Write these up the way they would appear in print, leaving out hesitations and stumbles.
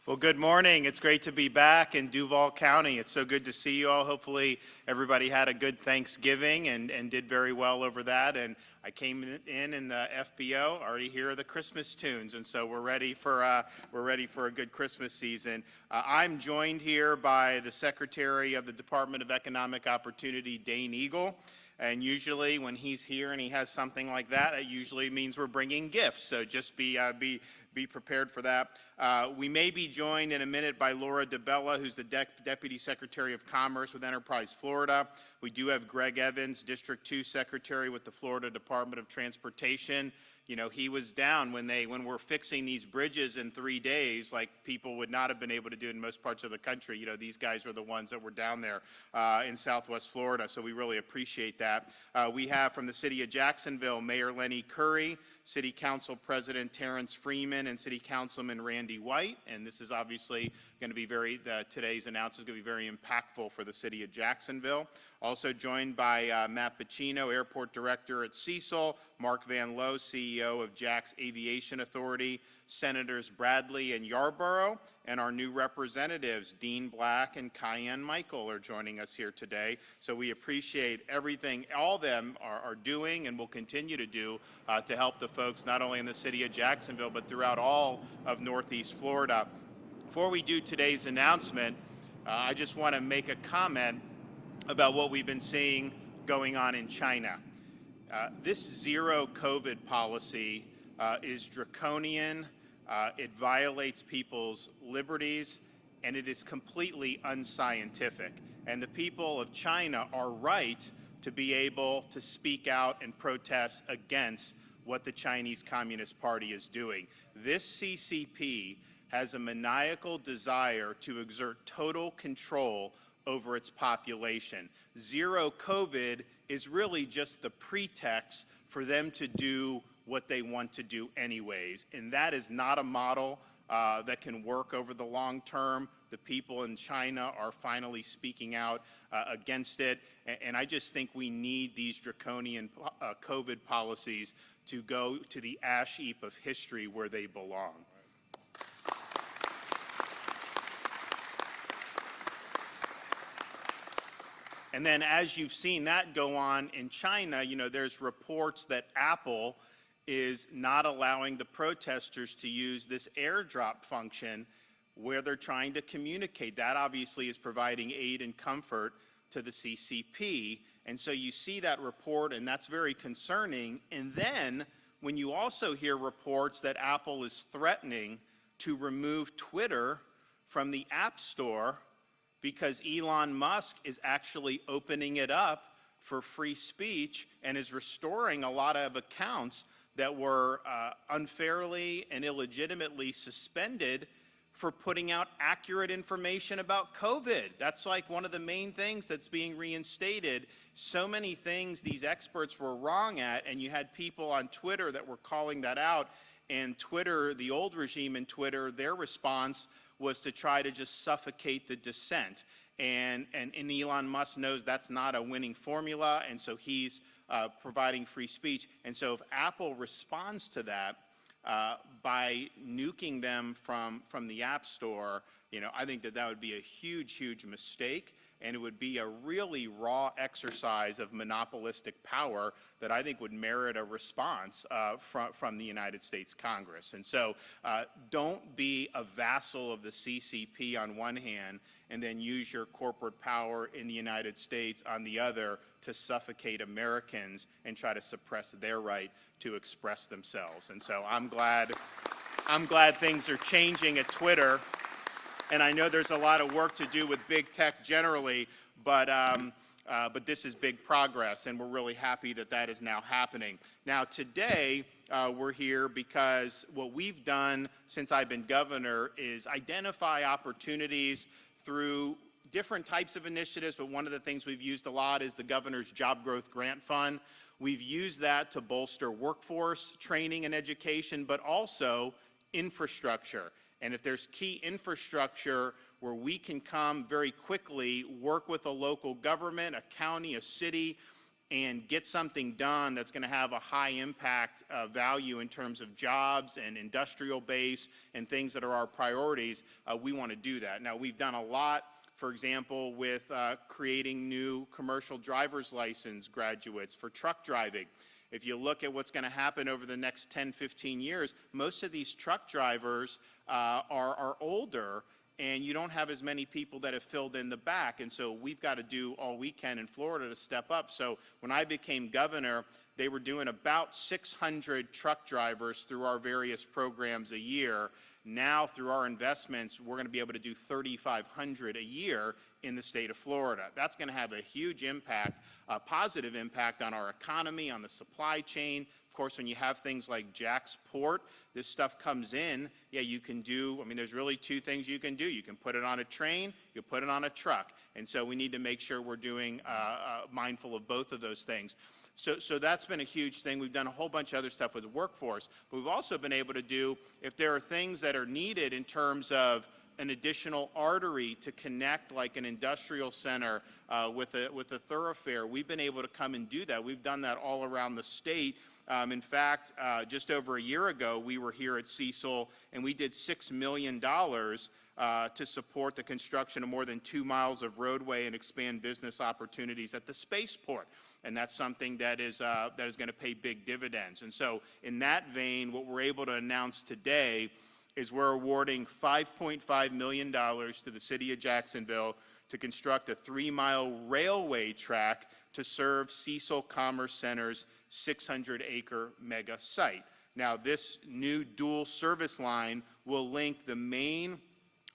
Well, good morning. It's great to be back in Duval County. It's so good to see you all. Hopefully everybody had a good Thanksgiving and did very well over that. And I came in the FBO, already hear the Christmas tunes, and so we're ready for a good Christmas season. I'm joined here by the Secretary of the Department of Economic Opportunity, Dane Eagle. And usually when he's here and he has something like that, it usually means we're bringing gifts. So just be prepared for that. We may be joined in a minute by Laura DeBella, who's the Deputy Secretary of Commerce with Enterprise Florida. We do have Greg Evans, District 2 Secretary with the Florida Department of Transportation. You know, he was down when we're fixing these bridges in 3 days, like people would not have been able to do in most parts of the country. You know, these guys were the ones that were down there in Southwest Florida, so we really appreciate that. We have from the city of Jacksonville, Mayor Lenny Curry, City Council President Terrence Freeman, and City Councilman Randy White. And this is obviously going to be today's announcement is going to be very impactful for the city of Jacksonville. Also joined by Matt Pacino, Airport Director at Cecil, Mark Van Lowe, CEO of Jack's Aviation Authority, Senators Bradley and Yarborough, and our new representatives, Dean Black and Cayenne Michael, are joining us here today. So we appreciate everything all of them are doing and will continue to do to help the folks not only in the city of Jacksonville, but throughout all of Northeast Florida. Before we do today's announcement, I just want to make a comment about what we've been seeing going on in China. This zero COVID policy is draconian, it violates people's liberties, and it is completely unscientific. And the people of China are right to be able to speak out and protest against what the Chinese Communist Party is doing. This CCP has a maniacal desire to exert total control over its population. Zero COVID is really just the pretext for them to do what they want to do anyways. And that is not a model that can work over the long term. The people in China are finally speaking out against it. And I just think we need these draconian COVID policies to go to the ash heap of history where they belong. And then as you've seen that go on in China, you know, there's reports that Apple is not allowing the protesters to use this airdrop function where they're trying to communicate. That obviously is providing aid and comfort to the CCP. And so you see that report, and that's very concerning. And then when you also hear reports that Apple is threatening to remove Twitter from the App Store because Elon Musk is actually opening it up for free speech and is restoring a lot of accounts that were unfairly and illegitimately suspended for putting out accurate information about COVID. That's like one of the main things that's being reinstated. So many things these experts were wrong at, and you had people on Twitter that were calling that out. And Twitter, the old regime in Twitter, their response was to try to just suffocate the dissent. And Elon Musk knows that's not a winning formula, and so he's providing free speech. And so if Apple responds to that by nuking them from the App Store, you know, I think that would be a huge, huge mistake, and it would be a really raw exercise of monopolistic power that I think would merit a response from the United States Congress. And so don't be a vassal of the CCP on one hand and then use your corporate power in the United States on the other to suffocate Americans and try to suppress their right to express themselves. And so I'm glad things are changing at Twitter. And I know there's a lot of work to do with big tech generally, but this is big progress, and we're really happy that that is now happening. Now today, we're here because what we've done since I've been governor is identify opportunities through different types of initiatives, but one of the things we've used a lot is the Governor's Job Growth Grant Fund. We've used that to bolster workforce training and education, but also infrastructure. And if there's key infrastructure where we can come very quickly, work with a local government, a county, a city, and get something done that's going to have a high impact value in terms of jobs and industrial base and things that are our priorities, we want to do that. Now, we've done a lot, for example, with creating new commercial driver's license graduates for truck driving. If you look at what's going to happen over the next 10, 15 years, most of these truck drivers are older, and you don't have as many people that have filled in the back. And so we've got to do all we can in Florida to step up. So when I became governor, they were doing about 600 truck drivers through our various programs a year. Now, through our investments, we're going to be able to do 3,500 a year in the state of Florida. That's going to have a huge impact, a positive impact on our economy, on the supply chain. Of course, when you have things like Jacksport, this stuff comes in, yeah, you can do, I mean, there's really two things you can do. You can put it on a train, you put it on a truck. And so we need to make sure we're doing mindful of both of those things. So that's been a huge thing. We've done a whole bunch of other stuff with the workforce. But we've also been able to do, if there are things that are needed in terms of an additional artery to connect like an industrial center with a thoroughfare, we've been able to come and do that. We've done that all around the state. In fact, just over a year ago, we were here at Cecil, and we did $6 million to support the construction of more than 2 miles of roadway and expand business opportunities at the spaceport. And that's something that is going to pay big dividends. And so in that vein, what we're able to announce today is we're awarding $5.5 million to the city of Jacksonville to construct a 3-mile railway track to serve Cecil Commerce Center's 600-acre mega site. Now, this new dual service line will link the main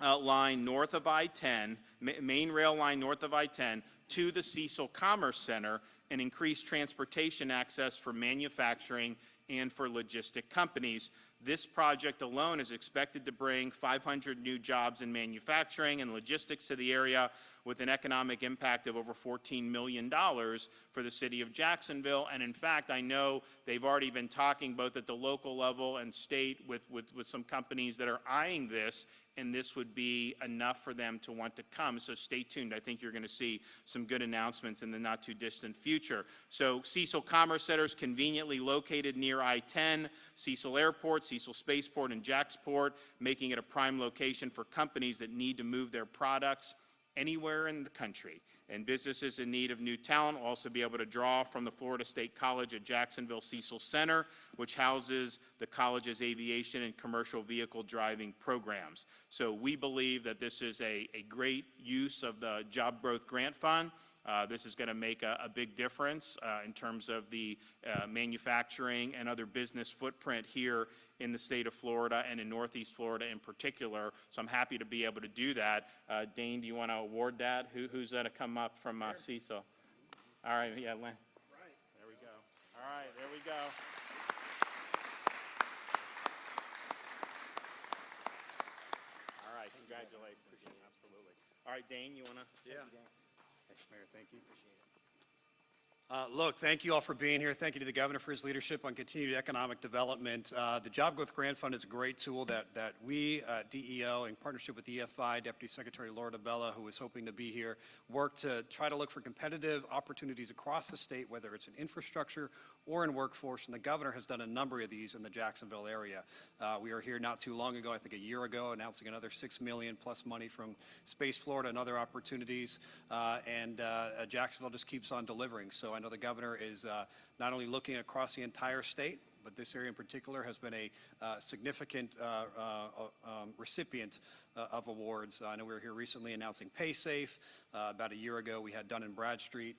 line north of I-10, main rail line north of I-10 to the Cecil Commerce Center and increase transportation access for manufacturing and for logistic companies. This project alone is expected to bring 500 new jobs in manufacturing and logistics to the area, with an economic impact of over $14 million for the city of Jacksonville. And in fact, I know they've already been talking both at the local level and state with some companies that are eyeing this, and this would be enough for them to want to come. So stay tuned. I think you're going to see some good announcements in the not too distant future. So Cecil Commerce Center is conveniently located near I-10, Cecil Airport, Cecil Spaceport, and Jacksport, making it a prime location for companies that need to move their products anywhere in the country. And businesses in need of new talent will also be able to draw from the Florida State College at Jacksonville Cecil Center, which houses the college's aviation and commercial vehicle driving programs. So we believe that this is a great use of the Job Growth Grant Fund. This is going to make a big difference in terms of the manufacturing and other business footprint here in the state of Florida and in Northeast Florida in particular. So I'm happy to be able to do that. Dane, do you want to award that? Who's going to come up from Cecil? All right, yeah, Len. Right. There we go. All right, there we go. All right, congratulations. Absolutely. All right, Dane, you want to? Yeah. Thanks, Mayor. Thank you. Appreciate it. Look, thank you all for being here. Thank you to the governor for his leadership on continued economic development. The Job Growth Grant Fund is a great tool that we, DEO, in partnership with EFI, Deputy Secretary Laura DeBella, who is hoping to be here, work to try to look for competitive opportunities across the state, whether it's in infrastructure or in workforce. And the governor has done a number of these in the Jacksonville area. We were here not too long ago, I think a year ago, announcing another $6 million plus money from Space Florida and other opportunities. Jacksonville just keeps on delivering. So I know the governor is not only looking across the entire state, but this area in particular has been a significant recipient of awards. I know we were here recently announcing PaySafe. About a year ago, we had Dun & Bradstreet.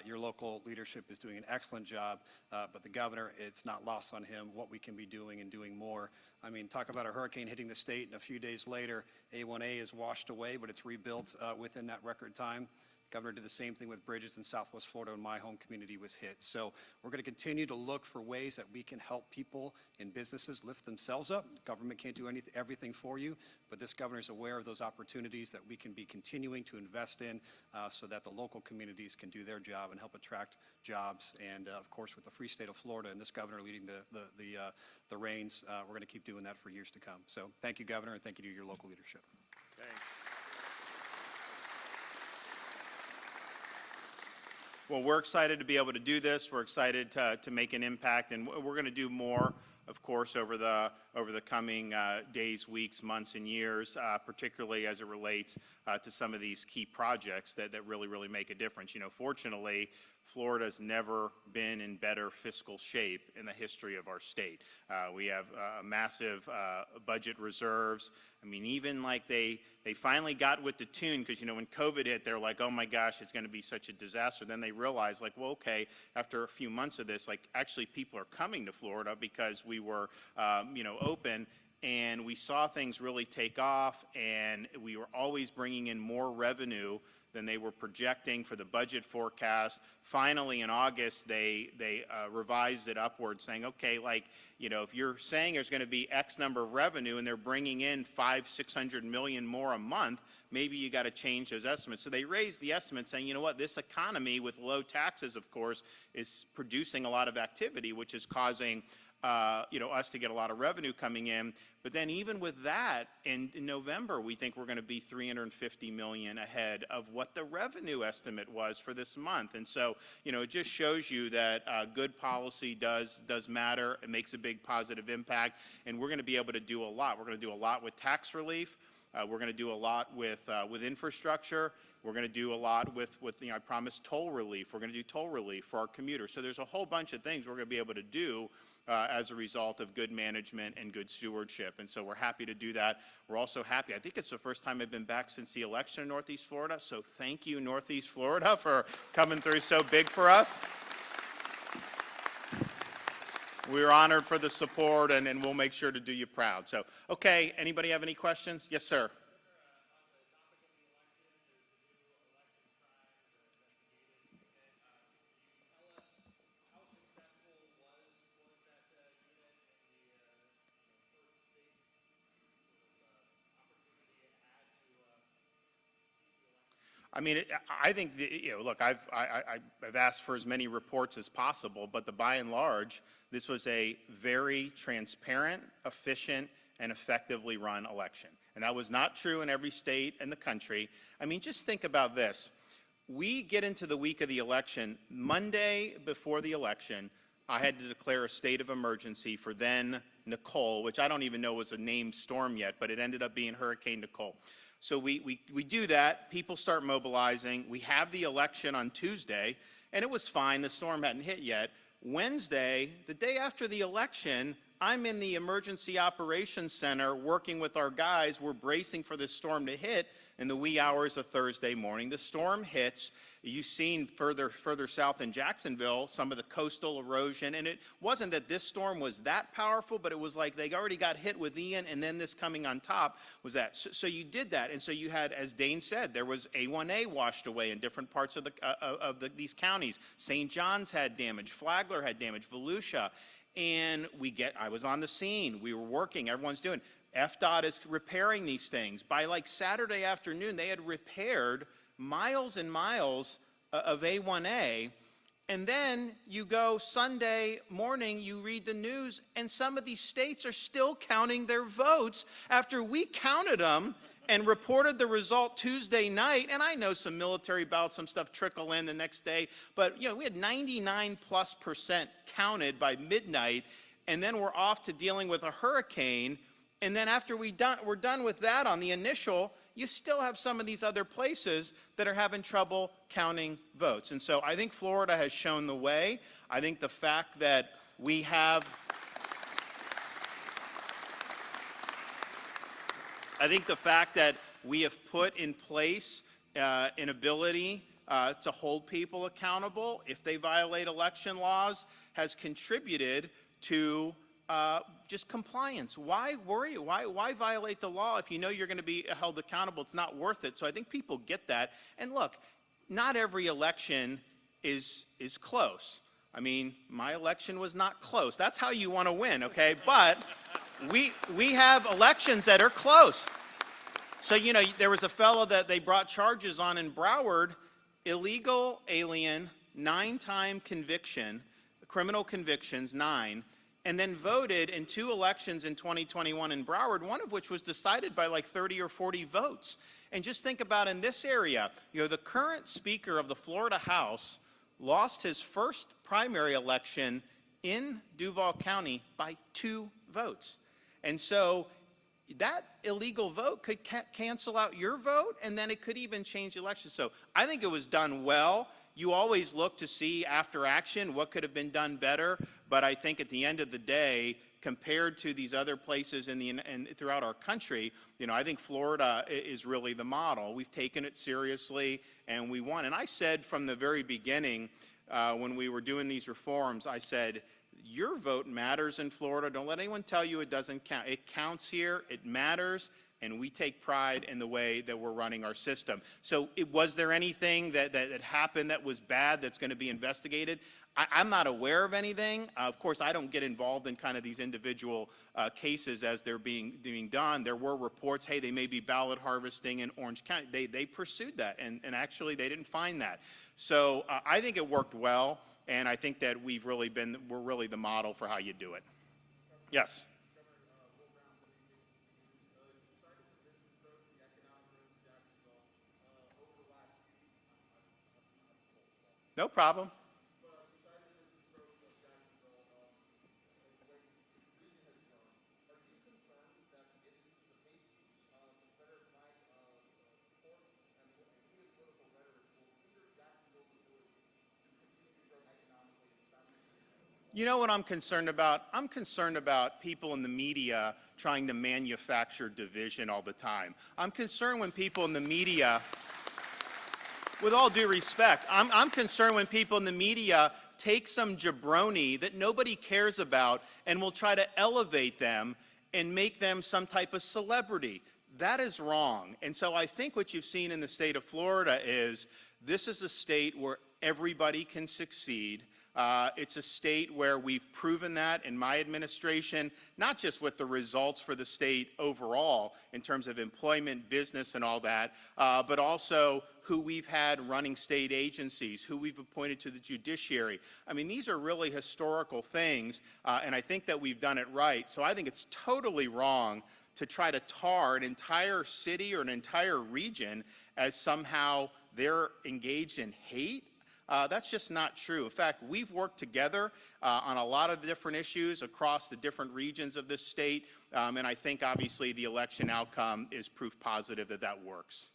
Your local leadership is doing an excellent job, but the governor, it's not lost on him what we can be doing and doing more. I mean, talk about a hurricane hitting the state, and a few days later, A1A is washed away, but it's rebuilt within that record time. Governor did the same thing with bridges in Southwest Florida when my home community was hit. So we're going to continue to look for ways that we can help people and businesses lift themselves up. Government can't do everything for you, but this governor is aware of those opportunities that we can be continuing to invest in so that the local communities can do their job and help attract jobs. And of course, with the free state of Florida and this governor leading the reins, we're going to keep doing that for years to come. So thank you, Governor, and thank you to your local leadership. Thanks. Well, we're excited to be able to do this. We're excited to make an impact, and we're going to do more, of course, over the coming days, weeks, months, and years, particularly as it relates to some of these key projects that really make a difference. You know, fortunately, Florida's never been in better fiscal shape in the history of our state. We have massive budget reserves. I mean, even like they finally got with the tune, because, you know, when COVID hit, they're like, oh my gosh, it's going to be such a disaster. Then they realized, like, well, okay, after a few months of this, like, actually people are coming to Florida because we were, you know, open. And we saw things really take off, and we were always bringing in more revenue than they were projecting for the budget forecast. Finally, in August, they revised it upward, saying, okay, like, you know, if you're saying there's going to be X number of revenue and they're bringing in $500-600 million more a month, maybe you got to change those estimates. So they raised the estimate, saying, you know what, this economy with low taxes, of course, is producing a lot of activity, which is causing you know, us to get a lot of revenue coming in. But then even with that, in November, we think we're going to be $350 million ahead of what the revenue estimate was for this month. And so, you know, it just shows you that good policy does matter. It makes a big positive impact, and we're going to be able to do a lot. We're going to do a lot with tax relief. We're going to do a lot with infrastructure. We're going to do a lot with, you know, I promised toll relief. We're going to do toll relief for our commuters. So there's a whole bunch of things we're going to be able to do as a result of good management and good stewardship. And so we're happy to do that. We're also happy. I think it's the first time I've been back since the election in Northeast Florida. So thank you, Northeast Florida, for coming through so big for us. We're honored for the support, and we'll make sure to do you proud. So, okay, anybody have any questions? Yes, sir. I mean, I think, you know, look, I've asked for as many reports as possible, but by and large, this was a very transparent, efficient, and effectively run election. And that was not true in every state in the country. I mean, just think about this. We get into the week of the election. Monday before the election, I had to declare a state of emergency for then Nicole, which I don't even know was a named storm yet, but it ended up being Hurricane Nicole. So we do that, people start mobilizing, we have the election on Tuesday, and it was fine, the storm hadn't hit yet. Wednesday, the day after the election, I'm in the Emergency Operations Center working with our guys. We're bracing for this storm to hit in the wee hours of Thursday morning. The storm hits. You've seen further south in Jacksonville some of the coastal erosion, and it wasn't that this storm was that powerful, but it was like they already got hit with Ian, and then this coming on top was that. So you did that, and so you had, as Dane said, there was A1A washed away in different parts of these counties. St. John's had damage, Flagler had damage, Volusia. And I was on the scene, we were working, everyone's doing. FDOT is repairing these things. By like Saturday afternoon, they had repaired miles and miles of A1A. And then you go Sunday morning, you read the news, and some of these states are still counting their votes after we counted them and reported the result Tuesday night. And I know some military ballots, some stuff trickle in the next day, but you know, we had 99+% counted by midnight, and then we're off to dealing with a hurricane. And then after we're done with that on the initial, you still have some of these other places that are having trouble counting votes. And so I think Florida has shown the way. I think the fact that we have put in place an ability to hold people accountable if they violate election laws has contributed to just compliance. Why worry? Why violate the law if you know you're going to be held accountable? It's not worth it. So I think people get that. And look, not every election is close. I mean, my election was not close. That's how you want to win, okay? But we have elections that are close. So, you know, there was a fellow that they brought charges on in Broward, illegal alien, 9-time conviction, criminal convictions, 9, and then voted in 2 elections in 2021 in Broward, one of which was decided by like 30 or 40 votes. And just think about in this area, you know, the current Speaker of the Florida House lost his first primary election in Duval County by 2 votes. And so that illegal vote could cancel out your vote, and then it could even change the election. So I think it was done well. You always look to see after action what could have been done better, but I think at the end of the day, compared to these other places and throughout our country, I think Florida is really the model. We've taken it seriously, and we won. And I said from the very beginning, when we were doing these reforms, I said, your vote matters in Florida. Don't let anyone tell you it doesn't count. It counts here. It matters. And we take pride in the way that we're running our system. So was there anything that happened that was bad that's going to be investigated? I'm not aware of anything. Of course, I don't get involved in kind of these individual cases as they're being done. There were reports, hey, they may be ballot harvesting in Orange County. They pursued that, and actually they didn't find that. So I think it worked well, and I think that we're really the model for how you do it. Yes. No problem. You know what I'm concerned about? I'm concerned about people in the media trying to manufacture division all the time. I'm concerned when people in the media, with all due respect, I'm concerned when people in the media take some jabroni that nobody cares about and will try to elevate them and make them some type of celebrity. That is wrong. And so I think what you've seen in the state of Florida is this is a state where everybody can succeed. It's a state where we've proven that in my administration, not just with the results for the state overall in terms of employment, business, and all that, but also who we've had running state agencies, who we've appointed to the judiciary. I mean, these are really historical things, and I think that we've done it right. So I think it's totally wrong to try to tar an entire city or an entire region as somehow they're engaged in hate. That's just not true. In fact, we've worked together on a lot of different issues across the different regions of this state, and I think obviously the election outcome is proof positive that that works.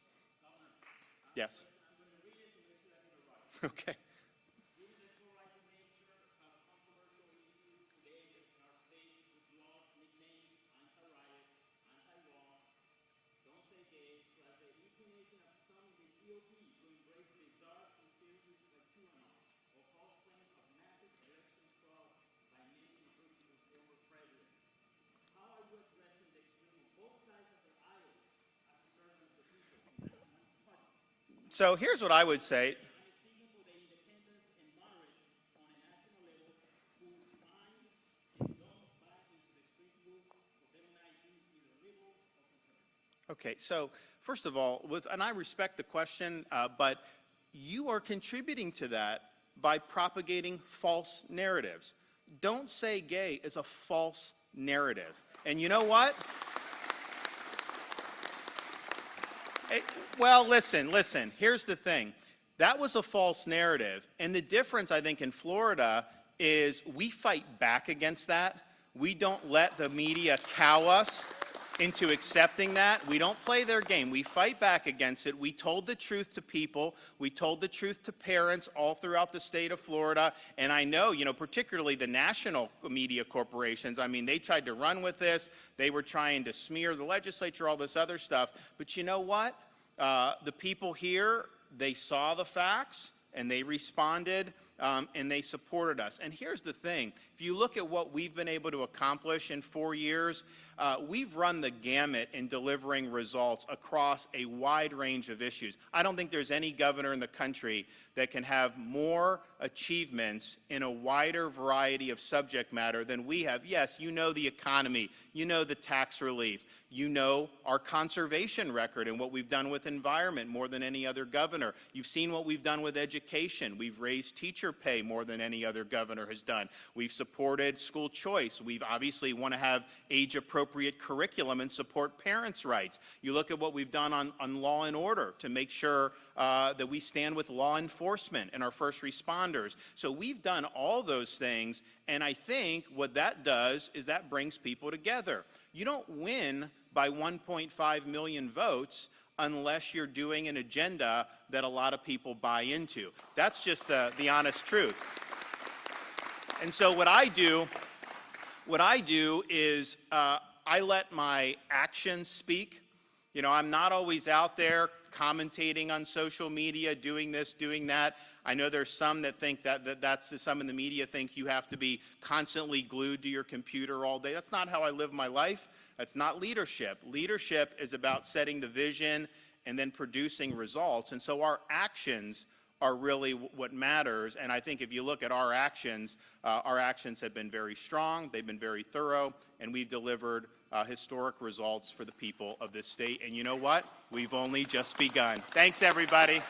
Yes. Okay. So here's what I would say. Okay, so first of all, and I respect the question, but you are contributing to that by propagating false narratives. Don't say gay is a false narrative. And you know what? Well, listen, here's the thing. That was a false narrative. And the difference, I think, in Florida is we fight back against that. We don't let the media cow us into accepting that. We don't play their game. We fight back against it. We told the truth to people. We told the truth to parents all throughout the state of Florida. And I know, particularly the national media corporations, I mean, they tried to run with this. They were trying to smear the legislature, all this other stuff. But you know what? The people here, they saw the facts and they responded and they supported us. And here's the thing. If you look at what we've been able to accomplish in 4 years, we've run the gamut in delivering results across a wide range of issues. I don't think there's any governor in the country that can have more achievements in a wider variety of subject matter than we have. Yes, you know the economy, you know the tax relief, you know our conservation record and what we've done with environment more than any other governor. You've seen what we've done with education. We've raised teacher pay more than any other governor has done. We've supported school choice. We've obviously want to have age-appropriate appropriate curriculum and support parents' rights. You look at what we've done on law and order to make sure that we stand with law enforcement and our first responders. So we've done all those things, and I think what that does is that brings people together. You don't win by 1.5 million votes unless you're doing an agenda that a lot of people buy into. That's just the honest truth. And so what I do is I let my actions speak. You know, I'm not always out there commentating on social media, doing this, doing that. I know there's some that think that's some in the media think you have to be constantly glued to your computer all day. That's not how I live my life. That's not leadership. Leadership is about setting the vision and then producing results. And so our actions are really what matters. And I think if you look at our actions have been very strong, they've been very thorough, and we've delivered historic results for the people of this state. And you know what? We've only just begun. Thanks, everybody.